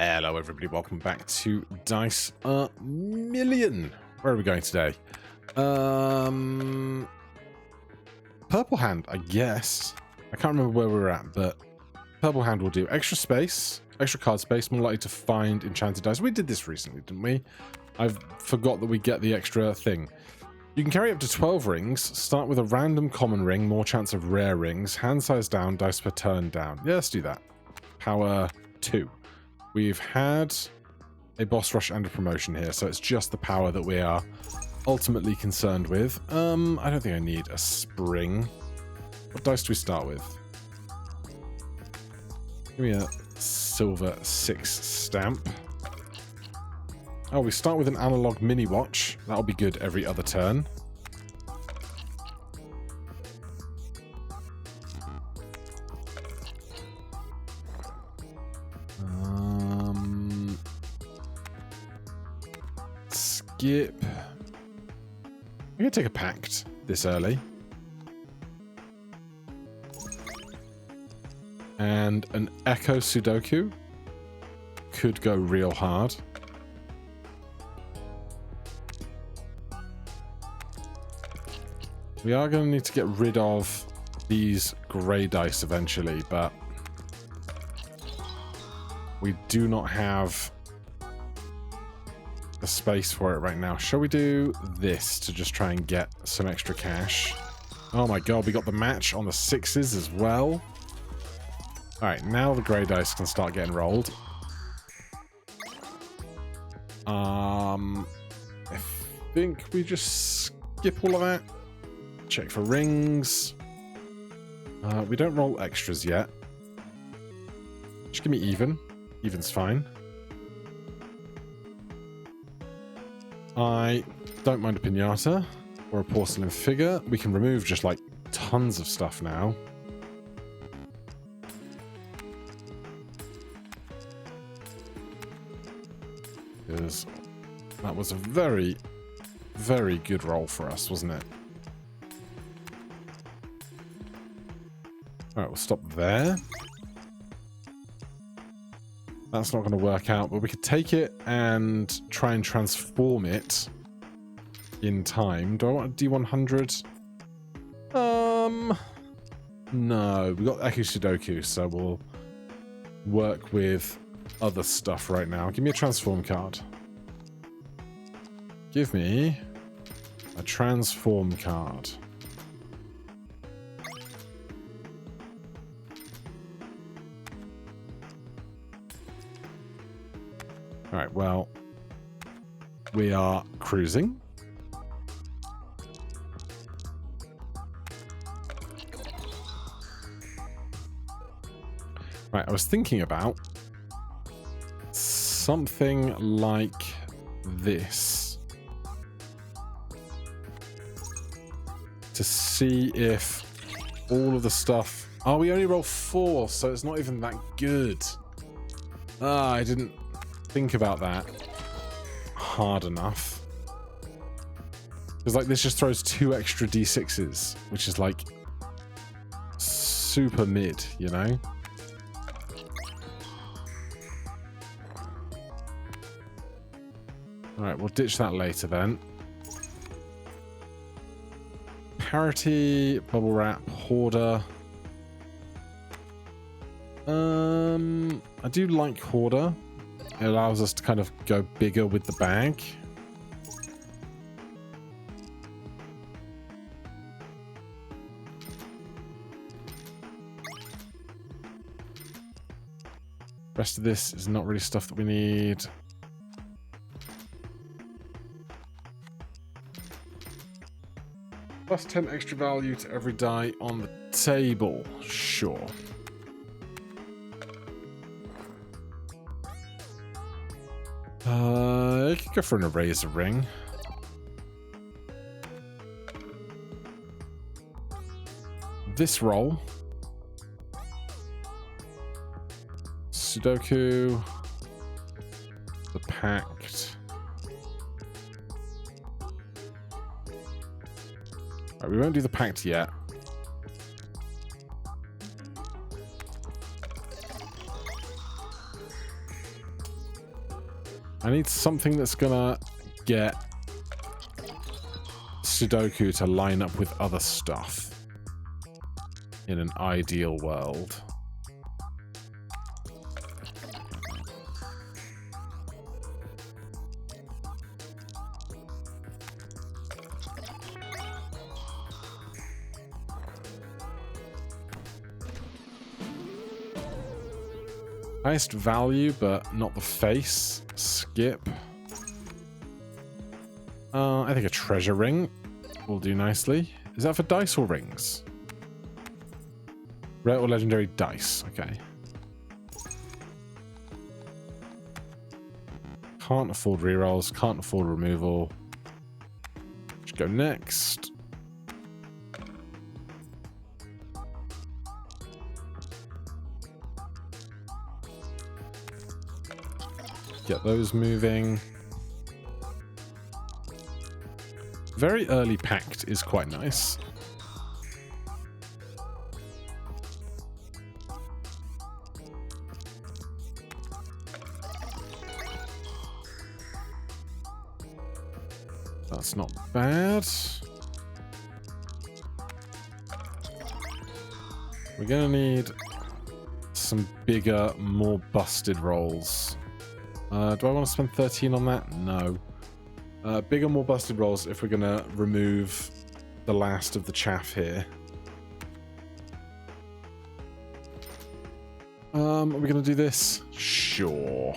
Hello everybody, welcome back to Dice a Million. Where are we going today? Purple Hand, I guess. I can't remember where we were at, but Purple Hand will do. Extra space, extra card space, more likely to find enchanted dice. We did this recently, didn't we? I forgot that we get the extra thing. You can carry up to 12 rings. Start with a random common ring, more chance of rare rings. Hand size down, dice per turn down. Yeah, let's do that. Power 2. We've had a boss rush and a promotion here, so it's just the power that we are ultimately concerned with. I don't think I need a spring. What dice do we start with? Give me a silver 6 stamp. Oh, we start with an analog mini watch. That'll be good every other turn. Skip. I'm gonna take a pact this early. And an Echo Sudoku could go real hard. We are going to need to get rid of these grey dice eventually, but we do not have the space for it right now. Shall we do this to just try and get some extra cash? Oh my god, we got the match on the 6s as well. Alright, now the grey dice can start getting rolled. I think we just skip all of that. Check for rings. We don't roll extras yet. Just give me even. Even's fine. I don't mind a pinata or a porcelain figure. We can remove just like tons of stuff now. Because that was a very, very good roll for us, wasn't it? Alright, we'll stop there. That's not going to work out, but we could take it and try and transform it in time. Do I want a D100? No. We got Echo Sudoku, so we'll work with other stuff right now. Give me a transform card. Give me a transform card. Alright, well, we are cruising. Right, I was thinking about something like this. To see if all of the stuff... Oh, we only roll 4, so it's not even that good. Ah, I didn't think about that hard enough. Because like this just throws 2 extra D6s, which is like super mid, you know? Alright, we'll ditch that later then. Parity, bubble wrap, hoarder. I do like hoarder. It allows us to kind of go bigger with the bag. Rest of this is not really stuff that we need. Plus 10 extra value to every die on the table. Sure. I could go for an eraser ring. This roll. Sudoku. The pact. Right, we won't do the pact yet. I need something that's gonna get Sudoku to line up with other stuff in an ideal world. Highest value, but not the face. Skip. I think a treasure ring will do nicely. Is that for dice or rings? Rare or legendary dice. Okay. Can't afford rerolls. Can't afford removal. Should go next. Get those moving. Very early packed is quite nice. That's not bad. We're gonna need some bigger, more busted rolls. Do I want to spend 13 on that? No. Bigger, more busted rolls if we're going to remove the last of the chaff here. Are we going to do this? Sure.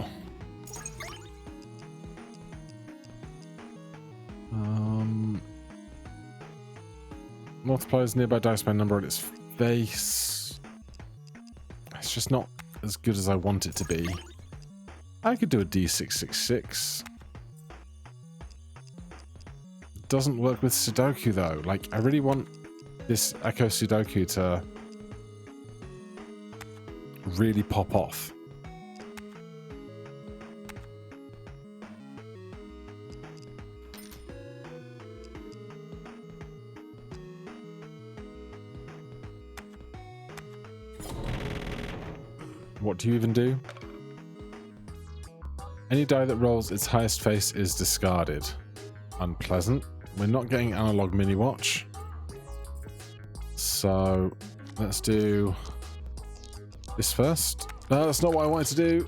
Multiplies nearby dice by number on its face. It's just not as good as I want it to be. I could do a D666. Doesn't work with Sudoku though. Like, I really want this Echo Sudoku to really pop off. What do you even do? Any die that rolls its highest face is discarded. Unpleasant. We're not getting analog mini watch. So let's do this first. No, that's not what I wanted to do.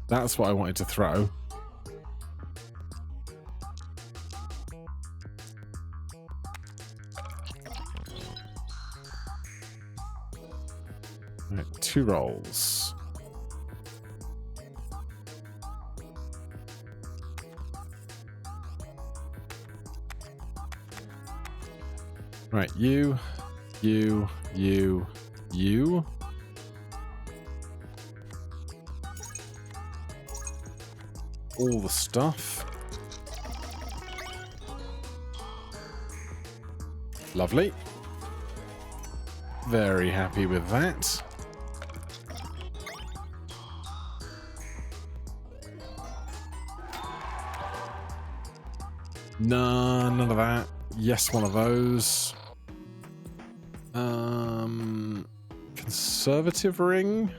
That's what I wanted to throw. Right, 2 rolls. Right, you. All the stuff. Lovely. Very happy with that. None of that. Yes, one of those. Conservative ring.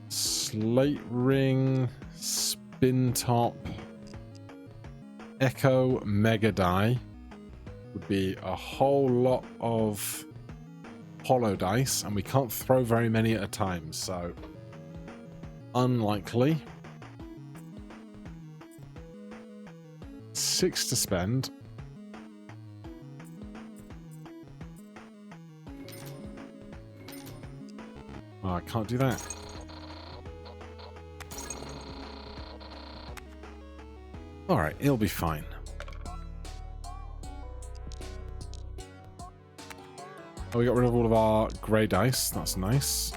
Slate ring. Spin top. Echo mega die. Would be a whole lot of hollow dice, and we can't throw very many at a time, so unlikely. 6 to spend. Oh, I can't do that. Alright, it'll be fine. Oh, we got rid of all of our grey dice. That's nice.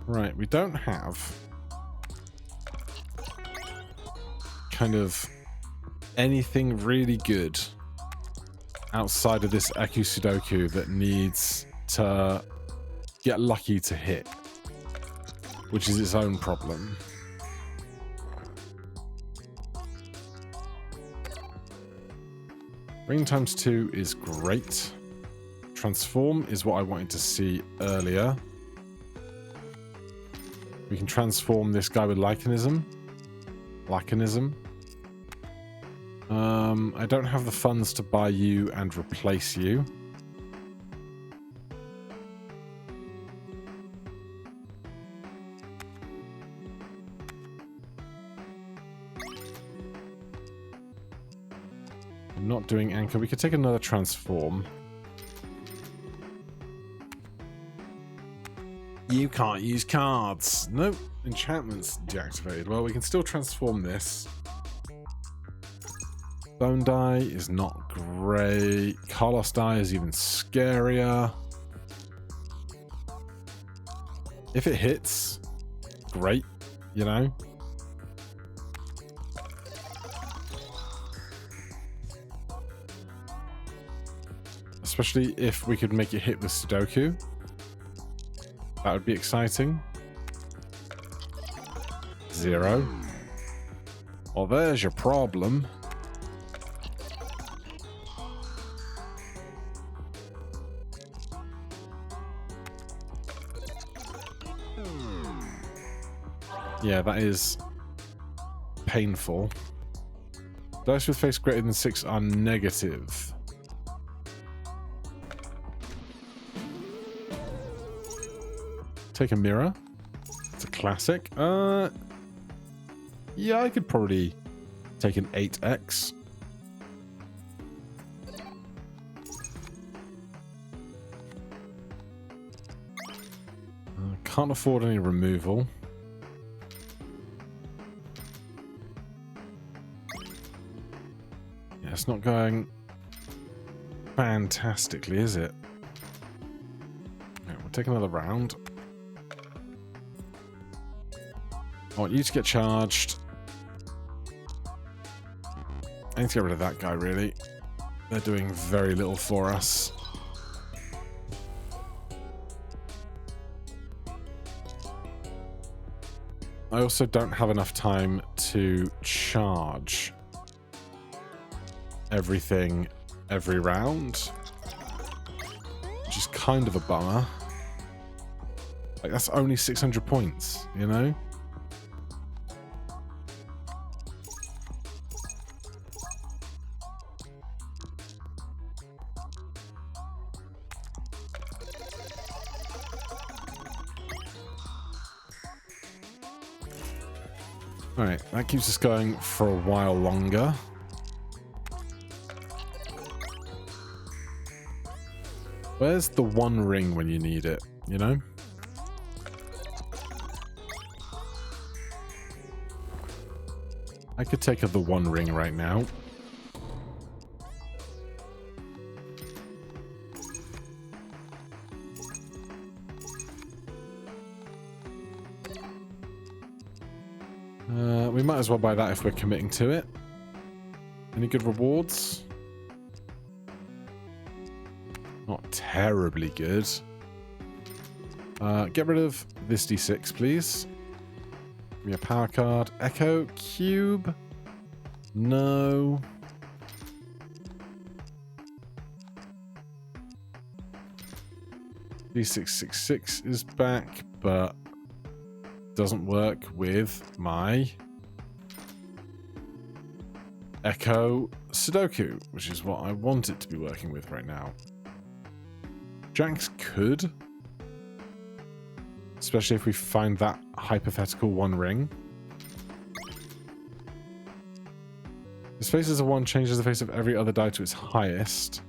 Right, we don't have kind of anything really good outside of this Echo Sudoku that needs to get lucky to hit, which is its own problem. Ring times 2 is great. Transform is what I wanted to see earlier. We can transform this guy with Lycanism. I don't have the funds to buy you and replace you. I'm not doing anchor. We could take another transform. You can't use cards. Nope. Enchantment's deactivated. Well, we can still transform this. Bone die is not great. Carlos die is even scarier. If it hits, great, you know? Especially if we could make it hit with Sudoku. That would be exciting. 0. Well, there's your problem. Yeah, that is painful. Dice with face greater than 6 are negative. Take a mirror. It's a classic. Yeah, I could probably take an 8x. Can't afford any removal. Yeah, it's not going fantastically, is it? Yeah, we'll take another round. I want you to get charged. I need to get rid of that guy, really. They're doing very little for us. I also don't have enough time to charge everything every round, which is kind of a bummer. Like, that's only 600 points, you know? Alright, that keeps us going for a while longer. Where's the one ring when you need it, you know? I could take the one ring right now. We might as well buy that if we're committing to it. Any good rewards? Not terribly good. Get rid of this D6, please. Give me a power card. Echo Cube. No. D666 is back, but doesn't work with my Echo Sudoku, which is what I want it to be working with right now. Jacks could, especially if we find that hypothetical one ring. His face as a 1 changes the face of every other die to its highest.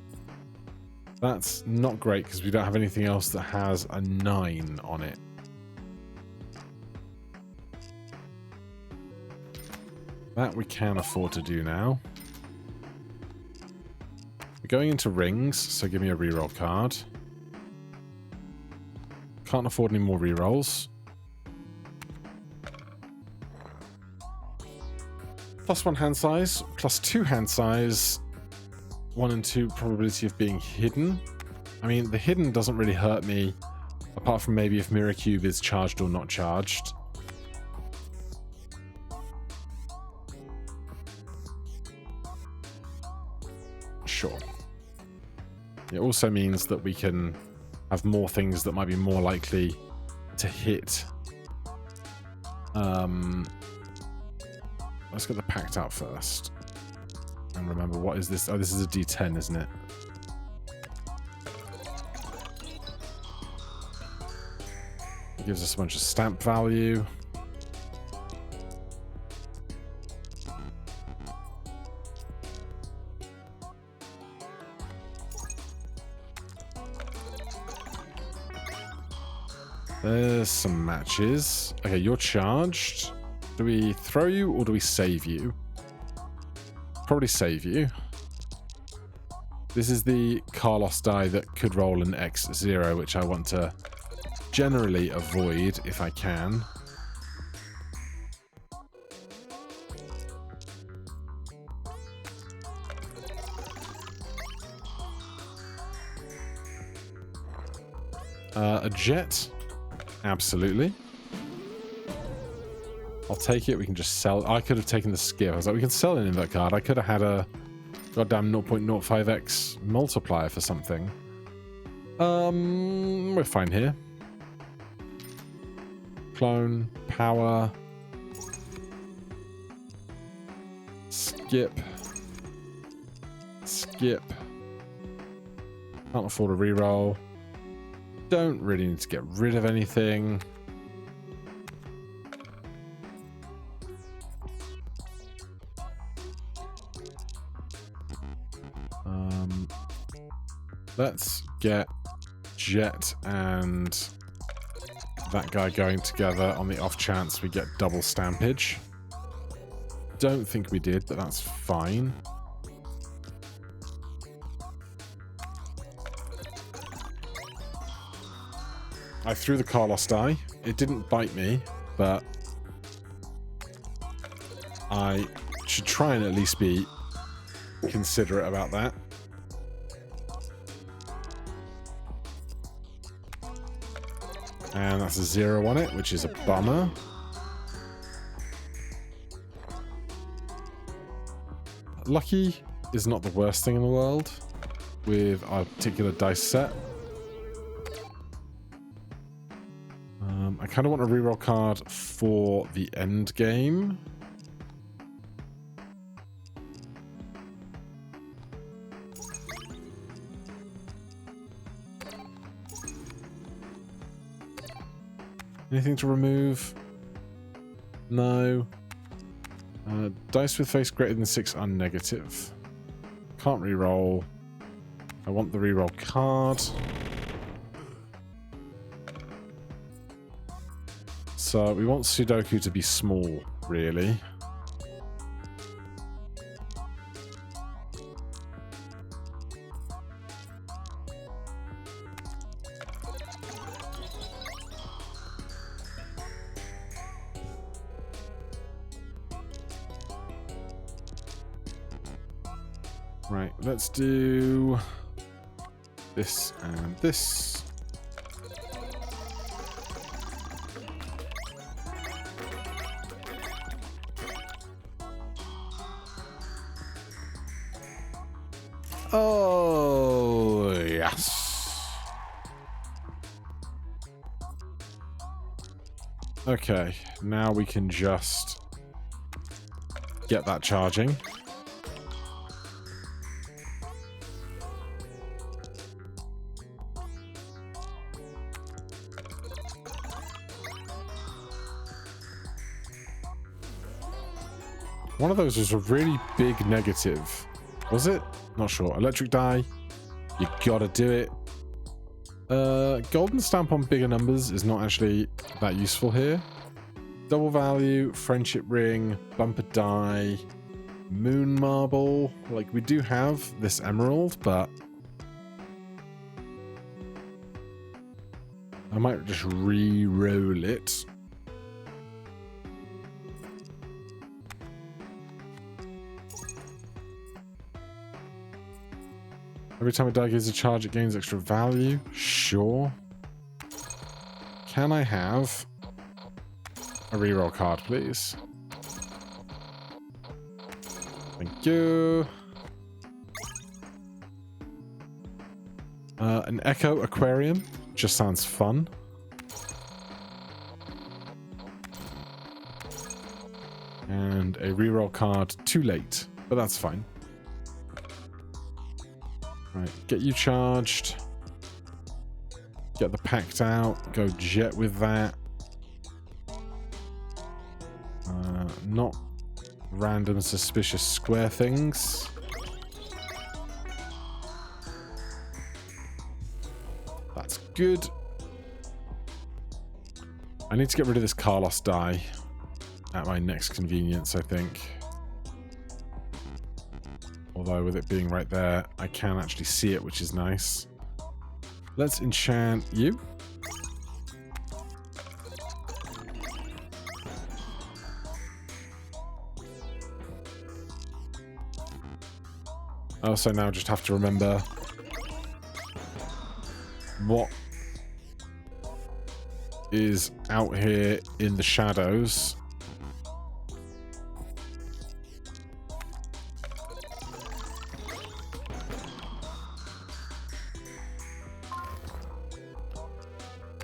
That's not great because we don't have anything else that has a 9 on it. That we can afford to do now. We're going into rings, so give me a reroll card. Can't afford any more rerolls. +1 hand size, +2 hand size, 1 and 2 probability of being hidden. I mean, the hidden doesn't really hurt me, apart from maybe if Mirror Cube is charged or not charged. Sure. It also means that we can have more things that might be more likely to hit. Let's get the pact out first. And remember, what is this? Oh, this is a D10, isn't it? It gives us a bunch of stamp value. There's some matches. Okay, you're charged. Do we throw you or do we save you? Probably save you. This is the Carlos die that could roll an X0, which I want to generally avoid if I can. A jet? Absolutely. I'll take it. We can just sell. I could have taken the skip. I was like, we can sell an invert card. I could have had a goddamn 0.05x multiplier for something. We're fine here. Clone, power, skip, skip. Can't afford a reroll. Don't really need to get rid of anything. Let's get Jet and that guy going together on the off chance we get double stampage. Don't think we did, but that's fine. I threw the Carlos die. It didn't bite me, but I should try and at least be considerate about that. And that's a 0 on it, which is a bummer. Lucky is not the worst thing in the world with our particular dice set. I kind of want a reroll card for the end game. Anything to remove? No. Dice with face greater than 6 are negative. Can't reroll. I want the reroll card. So we want Sudoku to be small, really. Right, let's do this and this. Oh, yes. Okay, now we can just get that charging. One of those was a really big negative. Was it? Not sure. Electric die. You gotta do it. Golden stamp on bigger numbers is not actually that useful here. Double value, friendship ring, bumper die, moon marble. Like, we do have this emerald, but I might just re-roll it. Every time a die gives a charge, it gains extra value. Sure. Can I have a reroll card, please? Thank you. An Echo Aquarium just sounds fun. And a reroll card too late, but that's fine. Right, get you charged. Get the pact out. Go jet with that. Not random suspicious square things. That's good. I need to get rid of this Carlos die at my next convenience, I think. Although with it being right there, I can actually see it, which is nice. Let's enchant you. I also now just have to remember what is out here in the shadows.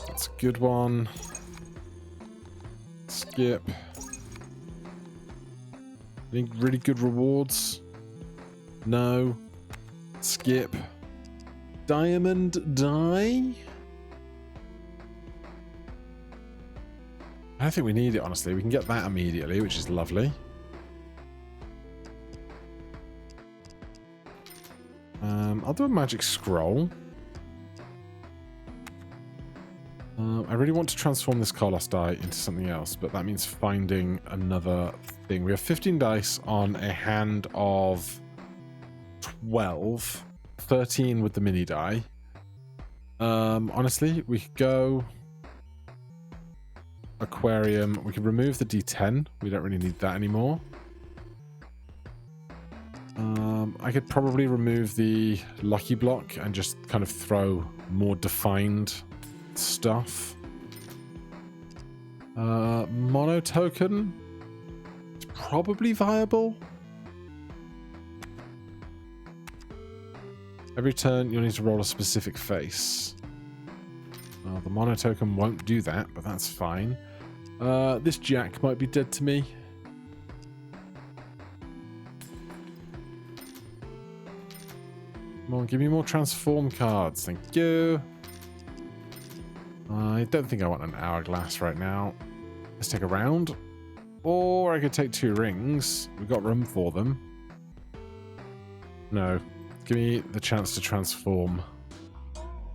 That's a good one. Skip. Any really good rewards? No. Skip. Diamond die? I don't think we need it, honestly. We can get that immediately, which is lovely. I'll do a magic scroll. I really want to transform this Carlos die into something else, but that means finding another thing. We have 15 dice on a hand of 12. 13 with the mini die. Honestly, we could go aquarium. We could remove the D10. We don't really need that anymore. I could probably remove the lucky block and just kind of throw more defined stuff. Mono token. It's probably viable. Every turn, you'll need to roll a specific face. The mono token won't do that, but that's fine. This jack might be dead to me. Come on, give me more transform cards. Thank you. I don't think I want an hourglass right now. Let's take a round. Or I could take 2 rings. We've got room for them. No. Give me the chance to transform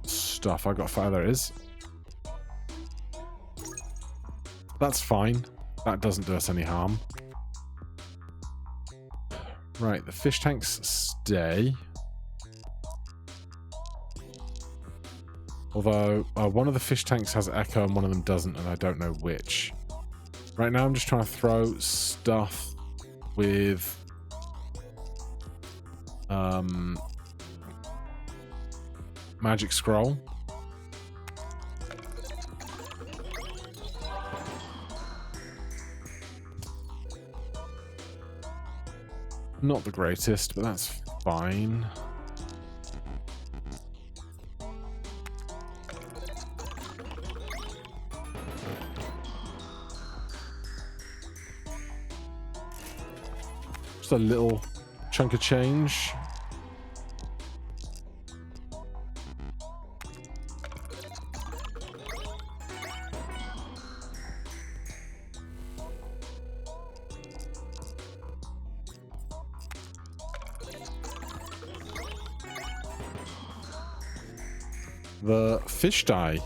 stuff. I got 5. There it is. That's fine. That doesn't do us any harm. Right, the fish tanks stay. Although, one of the fish tanks has echo and one of them doesn't, and I don't know which. Right now I'm just trying to throw stuff with magic scroll. Not the greatest, but that's fine. Just a little chunk of change. The fish die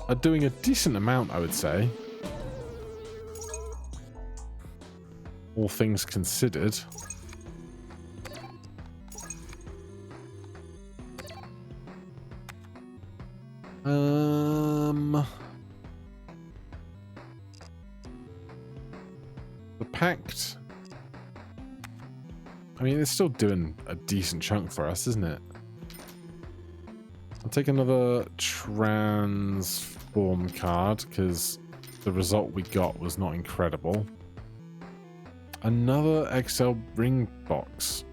are doing a decent amount, I would say. All things considered. The pact. I mean, it's still doing a decent chunk for us, isn't it? I'll take another transform card because the result we got was not incredible. Another XL ring box.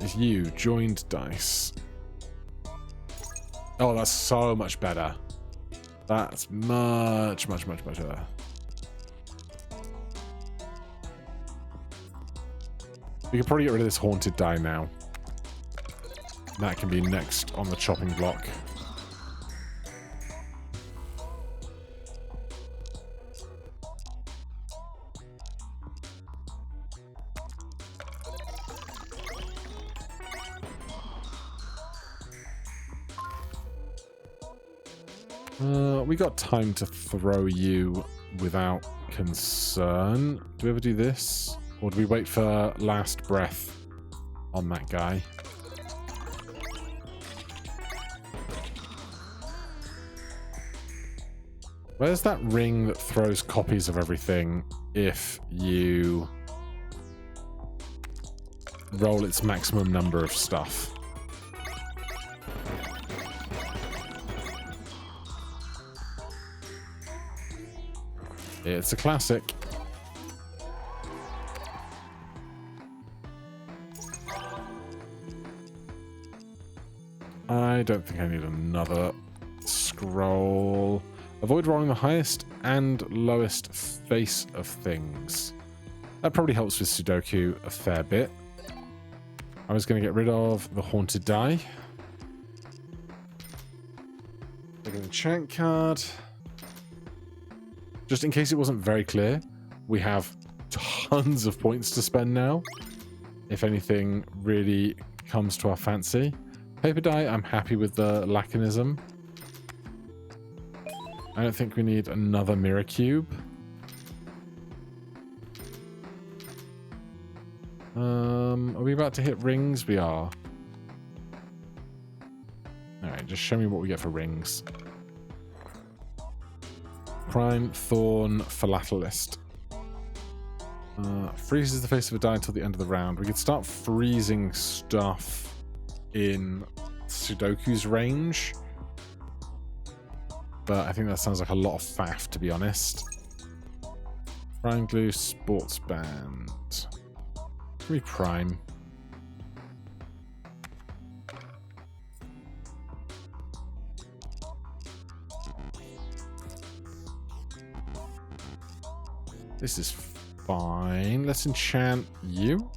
Is you joined dice. Oh, that's so much better. That's much better. We can probably get rid of this haunted die now. That can be next on the chopping block. We got time to throw you without concern. Do we ever do this? Or do we wait for last breath on that guy? Where's that ring that throws copies of everything if you roll its maximum number of stuff? It's a classic. I don't think I need another scroll. Avoid rolling the highest and lowest face of things. That probably helps with Sudoku a fair bit. I was going to get rid of the haunted die. Take an enchant card. Just in case it wasn't very clear, we have tons of points to spend now. If anything really comes to our fancy. Paper die, I'm happy with the laconism. I don't think we need another mirror cube. Are we about to hit rings? We are. Alright, just show me what we get for rings. Prime, Thorn, Philatelist. Freezes the face of a die until the end of the round. We could start freezing stuff in Sudoku's range. But I think that sounds like a lot of faff, to be honest. Prime Glue, Sports Band. Give me Prime. This is fine. Let's enchant you.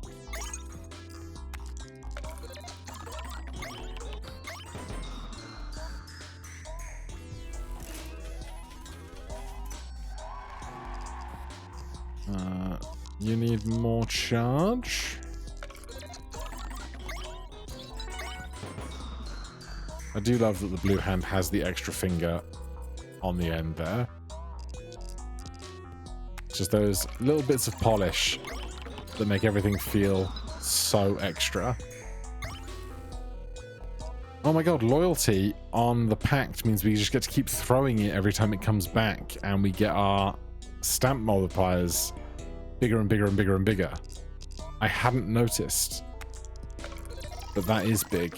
You need more charge. I do love that the blue hand has the extra finger on the end there. Just those little bits of polish that make everything feel so extra. Oh my god, loyalty on the pact means we just get to keep throwing it every time it comes back, and we get our stamp multipliers bigger and bigger and bigger and bigger. I hadn't noticed, but that is big.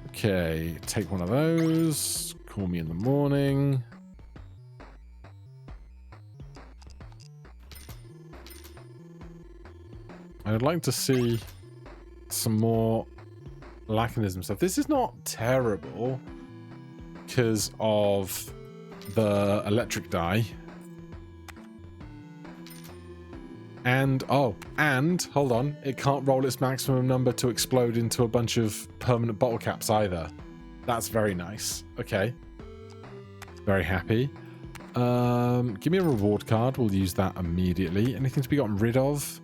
Okay, take one of those. Call me in the morning. I'd like to see some more laconism stuff. This is not terrible because of the electric die. And, oh, and, hold on, it can't roll its maximum number to explode into a bunch of permanent bottle caps either. That's very nice. Okay. Very happy. Give me a reward card. We'll use that immediately. Anything to be gotten rid of?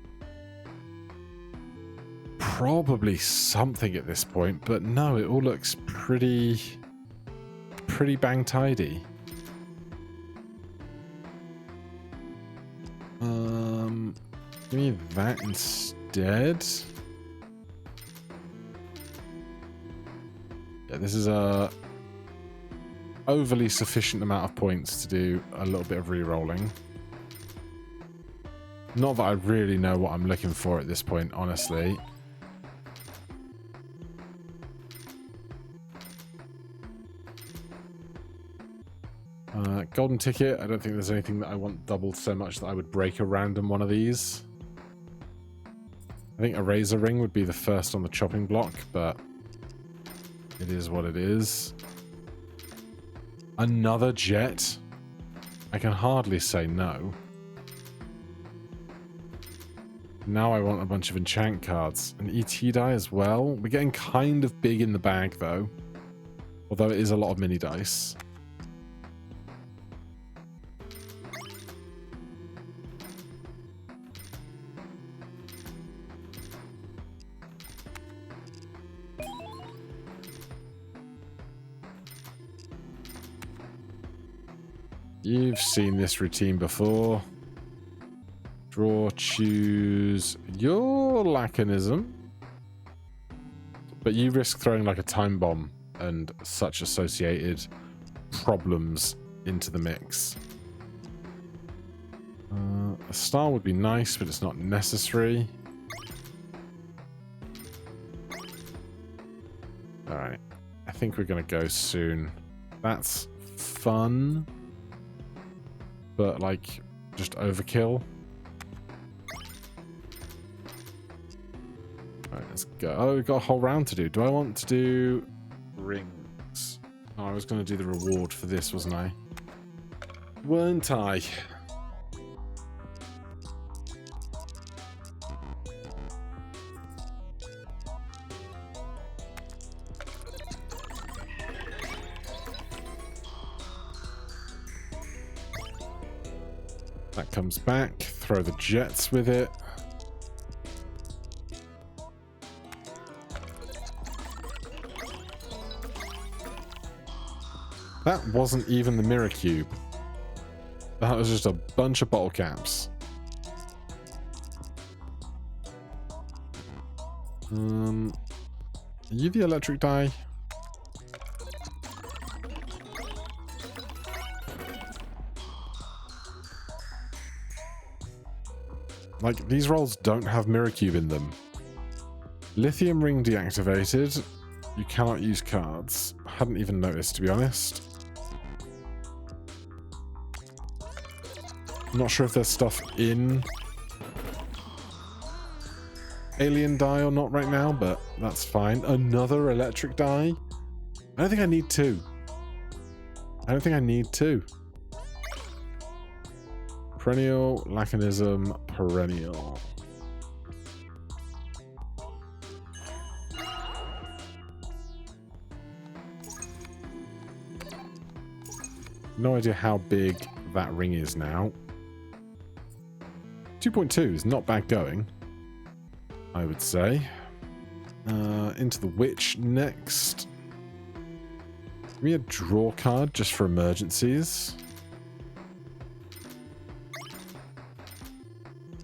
Probably something at this point, but no, it all looks pretty bang tidy. Give me that instead. Yeah, this is a overly sufficient amount of points to do a little bit of re-rolling. Not that I really know what I'm looking for at this point, honestly. Golden ticket. I don't think there's anything that I want doubled so much that I would break a random one of these. I think a razor ring would be the first on the chopping block, but it is what it is. Another jet? I can hardly say no. Now I want a bunch of enchant cards. An ET die as well. We're getting kind of big in the bag, though. Although it is a lot of mini dice. You've seen this routine before. Draw, choose your Lacanism. But you risk throwing like a time bomb and such associated problems into the mix. A star would be nice, but it's not necessary. Alright. I think we're going to go soon. That's fun. But, like, just overkill. Alright, let's go. Oh, we've got a whole round to do. Do I want to do rings? Oh, I was going to do the reward for this, wasn't I? Weren't I? That comes back. Throw the jets with it. That wasn't even the mirror cube. That was just a bunch of bottle caps. Are you the electric die? Like, these rolls don't have mirror cube in them. Lithium ring deactivated. You cannot use cards. Hadn't even noticed, to be honest. Not sure if there's stuff in alien die or not right now, but that's fine. Another electric die? I don't think I need two. I don't think I need two. Perennial, Lacanism, perennial. No idea how big that ring is now. 2.2 is not bad going, I would say. Into the witch next. Give me a draw card just for emergencies.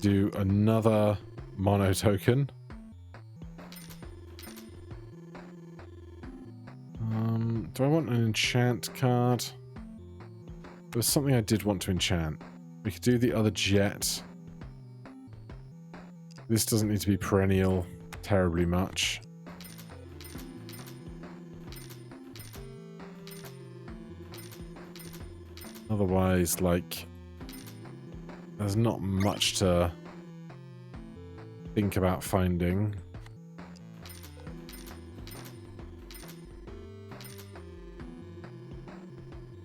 Do another mono token. Do I want an enchant card? There was something I did want to enchant. We could do the other jet. This doesn't need to be perennial terribly much. Otherwise, like, there's not much to think about finding.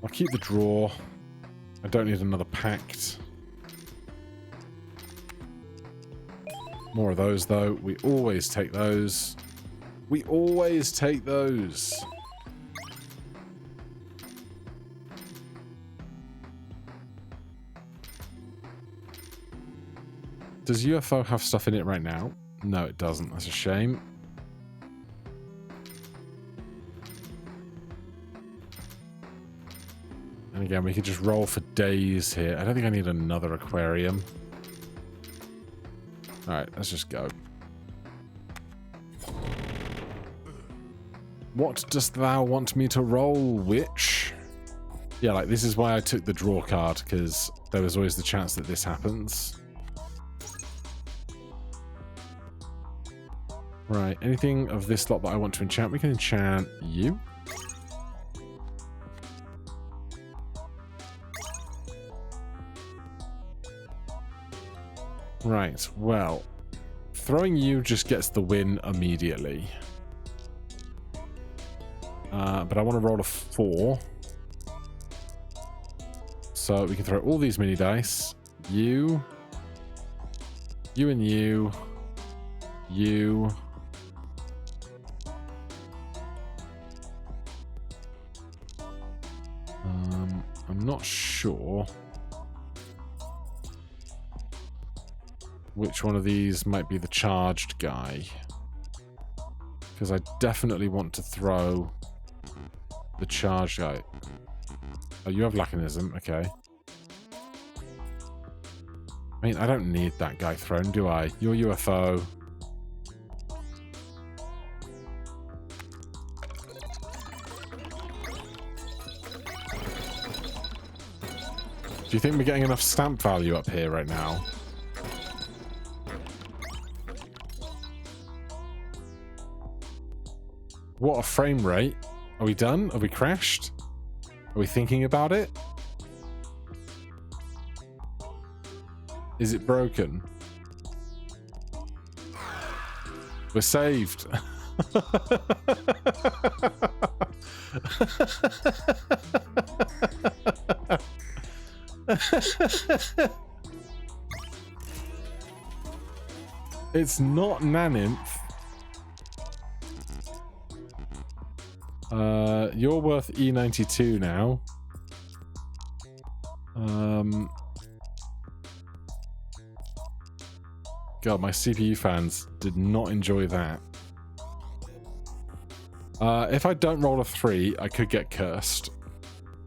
I'll keep the draw. I don't need another pact. More of those, though. We always take those. We always take those. Does UFO have stuff in it right now? No, it doesn't. That's a shame. And again, we could just roll for days here. I don't think I need another aquarium. Alright, let's just go. What dost thou want me to roll, witch? Yeah, like, this is why I took the draw card, because there was always the chance that this happens. Right, anything of this lot that I want to enchant, we can enchant you. Right, well, throwing you just gets the win immediately. But I want to roll a 4. So we can throw all these mini dice. You and you. I'm not sure which one of these might be the charged guy. Because I definitely want to throw the charged guy. Oh, you have Laconism, okay. I mean, I don't need that guy thrown, do I? Your UFO. Do you think we're getting enough stamp value up here right now? What a frame rate. Are we done? Are we crashed? Are we thinking about it? Is it broken? We're saved. It's not Naninth. You're worth E92 now. God, my CPU fans did not enjoy that. If I don't roll a 3, I could get cursed.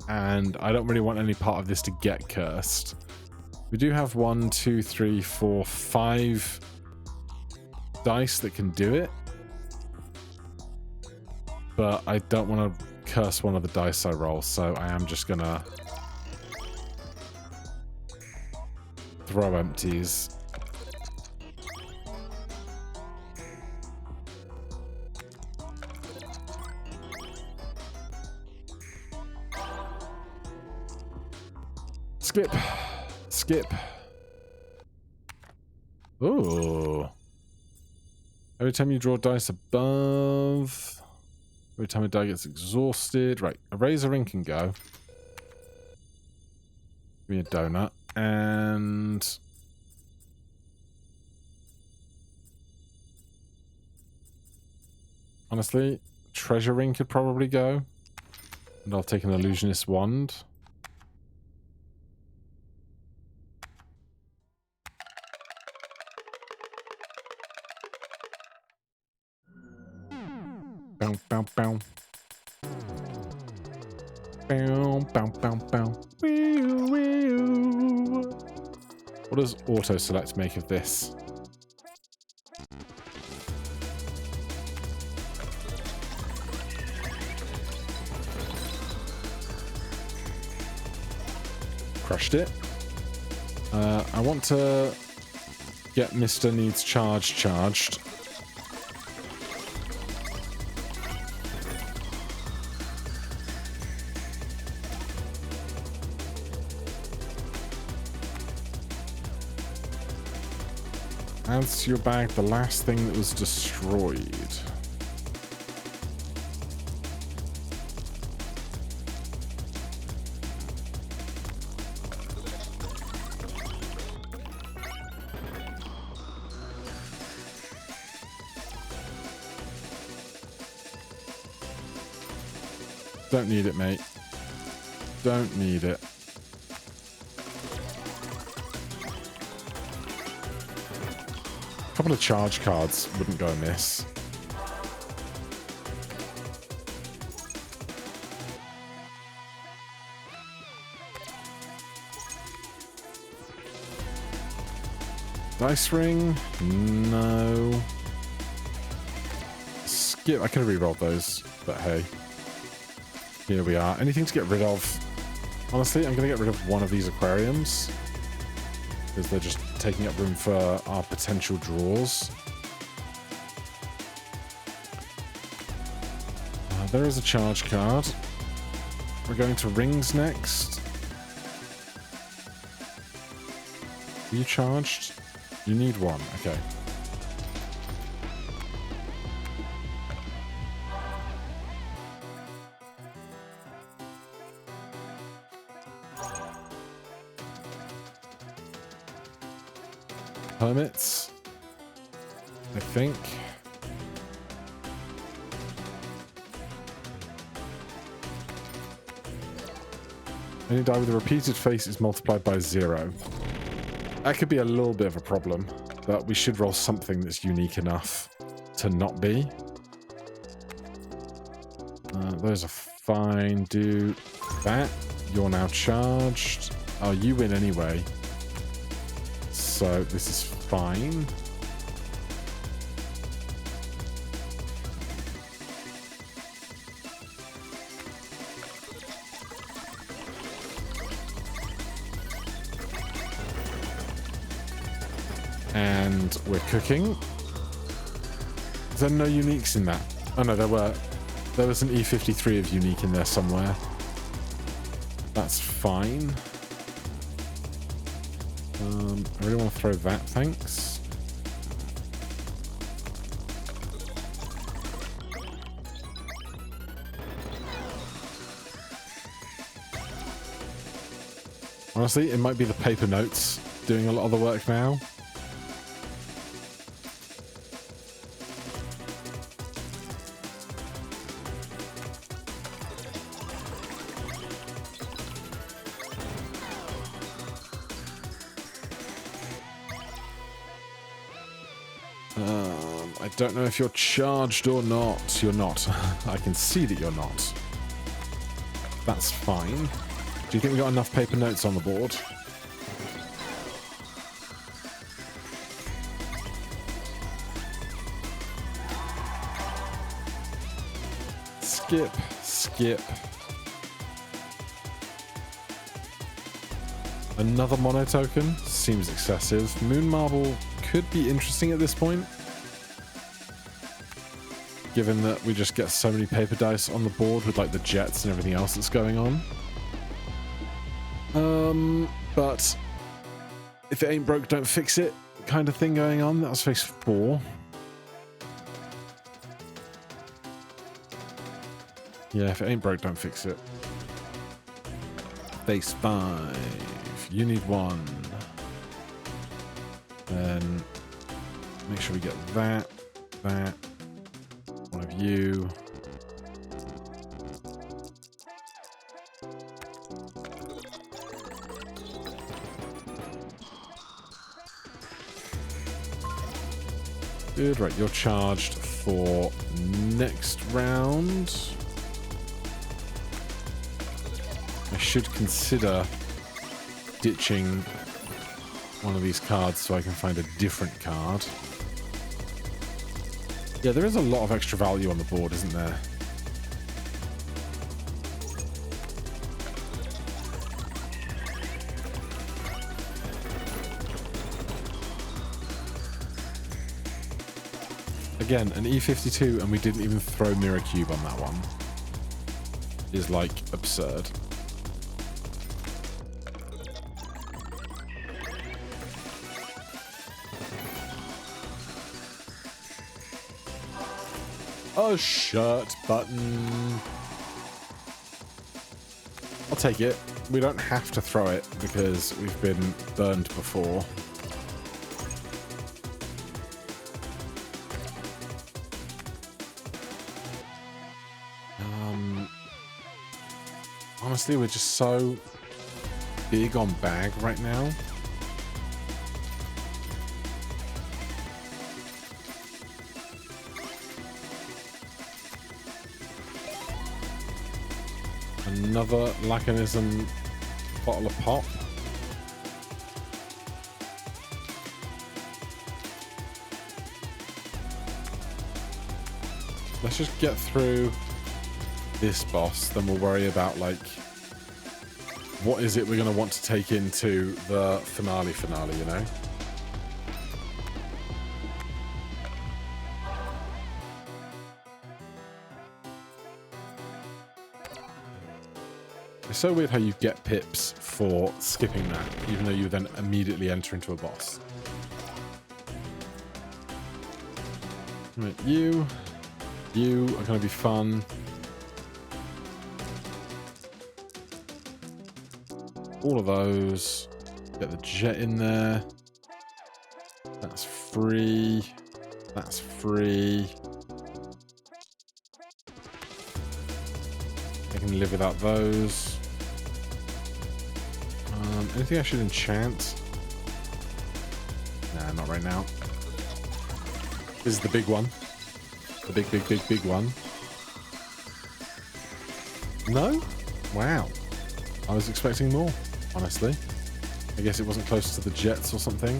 And I don't really want any part of this to get cursed. We do have 1, 2, 3, 4, 5 dice that can do it. But I don't want to curse one of the dice I roll, so I am just gonna throw empties. Skip. Skip. Ooh. Every time you draw dice above... Every time a die gets exhausted. Right, a razor ring can go. Give me a donut. And... honestly, treasure ring could probably go. And I'll take an illusionist wand. Bow, bow, bow. Bow, bow, bow, bow. Wee, wee. What does auto select make of this? Crushed it. I want to get Mr. Needs Charge charged. Add to your bag the last thing that was destroyed. Don't need it, mate. Don't need it. A couple of charge cards wouldn't go amiss. Dice ring? No. Skip. I could have re-rolled those, but hey. Here we are. Anything to get rid of? Honestly, I'm going to get rid of one of these aquariums. Because they're just taking up room for our potential draws. There is a charge card. We're going to rings next. Are you charged? You need one. Okay. Permits, I think. Any die with a repeated face is multiplied by 0. That could be a little bit of a problem, but we should roll something that's unique enough to not be. Those are fine. Do that. You're now charged. Oh, you win anyway. So this is fine. And we're cooking. Is there no uniques in that? Oh no, there was an E53 of unique in there somewhere. That's fine. I really want to throw that, thanks. Honestly, it might be the paper notes doing a lot of the work now. I don't know if you're charged or not. You're not. I can see that you're not. That's fine. Do you think we got enough paper notes on the board? Skip, skip. Another mono token? Seems excessive. Moon Marble could be interesting at this point, given that we just get so many paper dice on the board with like the jets and everything else that's going on. But if it ain't broke, don't fix it kind of thing going on. That was phase 4. Yeah, if it ain't broke, don't fix it. Phase 5. You need 1. Then make sure we get that. One of you. Good, right, you're charged for next round. I should consider ditching one of these cards so I can find a different card. Yeah, there is a lot of extra value on the board, isn't there? Again, an E52 and we didn't even throw Mirror Cube on that one. Is like absurd. A shirt button. I'll take it. We don't have to throw it because we've been burned before. Honestly, we're just so big on bag right now. Another Laconism bottle of pop. Let's just get through this boss, then we'll worry about, like, what is it we're going to want to take into the finale, you know? It's so weird how you get pips for skipping that, even though you then immediately enter into a boss. Right, you are going to be fun. All of those. Get the jet in there. That's free. That's free. I can live without those. Anything I should enchant? Nah, not right now. This is the big one. The big one. No? Wow. I was expecting more, honestly. I guess it wasn't close to the jets or something.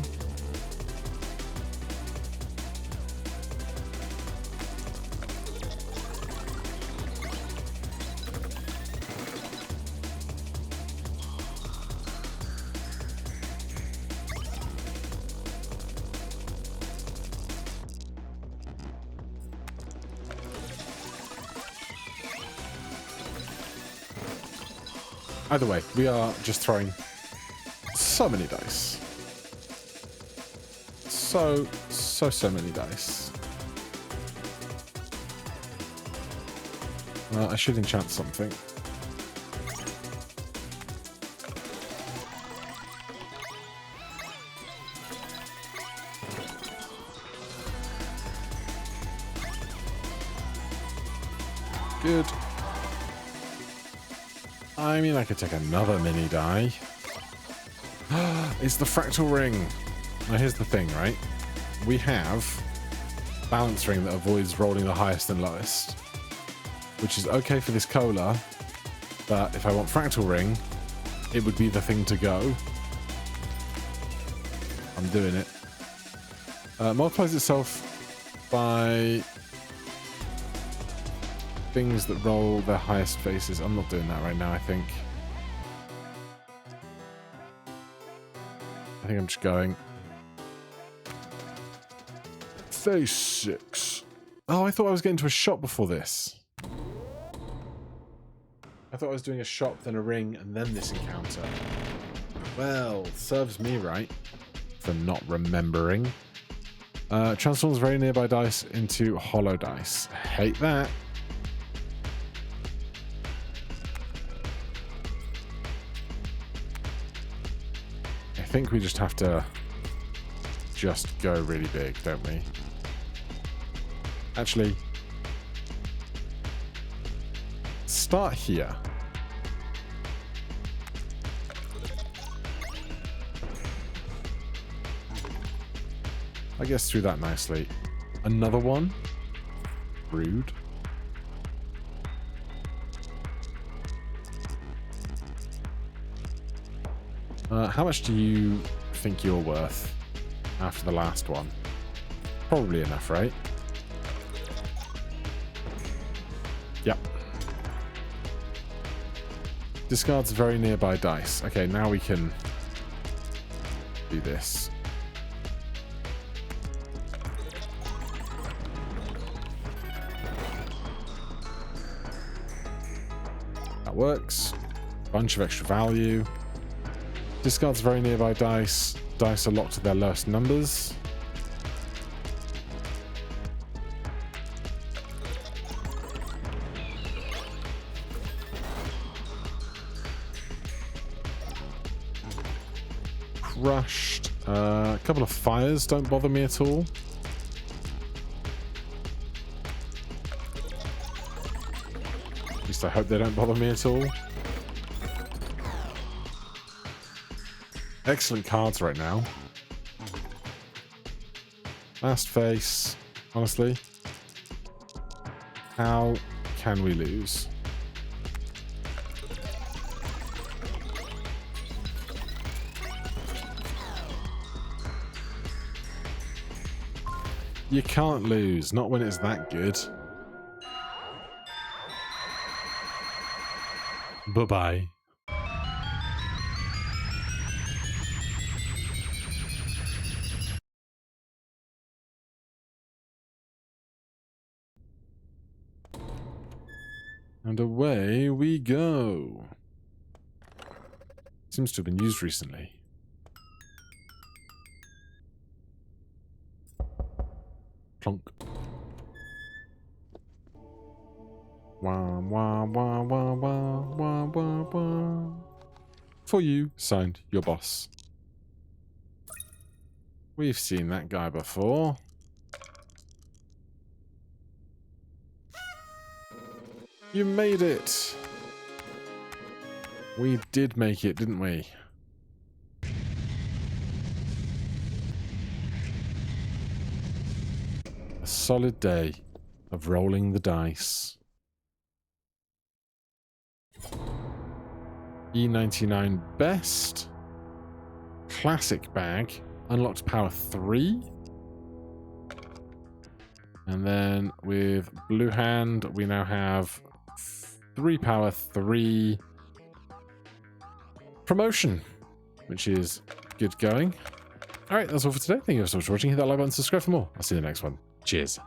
Either way, we are just throwing so many dice. So many dice. I should enchant something. Good. I mean, I could take another mini die. It's the fractal ring. Now, here's the thing, right? We have balance ring that avoids rolling the highest and lowest, which is okay for this cola, but if I want fractal ring, it would be the thing to go. I'm doing it. Multiplies itself by things that roll their highest faces. I'm not doing that right now, I think. I think I'm just going. Phase 6. Oh, I thought I was getting to a shop before this. I thought I was doing a shop, then a ring, and then this encounter. Well, serves me right for not remembering. Transforms very nearby dice into hollow dice. I hate that. I think we just have to go really big, don't we? Actually, start here. I guess through that nicely. Another one? Rude. How much do you think you're worth after the last one? Probably enough, right? Yep. Discards very nearby dice. Okay, now we can do this. That works. Bunch of extra value. Discards very nearby dice. Dice are locked to their lowest numbers. Crushed. A couple of fires don't bother me at all. At least I hope they don't bother me at all. Excellent cards right now. Last face. Honestly. How can we lose? You can't lose. Not when it's that good. Bye-bye. And away we go. Seems to have been used recently. Plonk. Wah, wah, wah, wah, wah, wah, wah, wah. For you, signed, your boss. We've seen that guy before. You made it! We did make it, didn't we? A solid day of rolling the dice. E99 best. Classic bag. Unlocked power 3. And then with Blue Hand, we now have 3 power 3 promotion, which is good going. Alright, that's all for today. Thank you so much for watching. Hit that like button, subscribe for more. I'll see you in the next one. Cheers.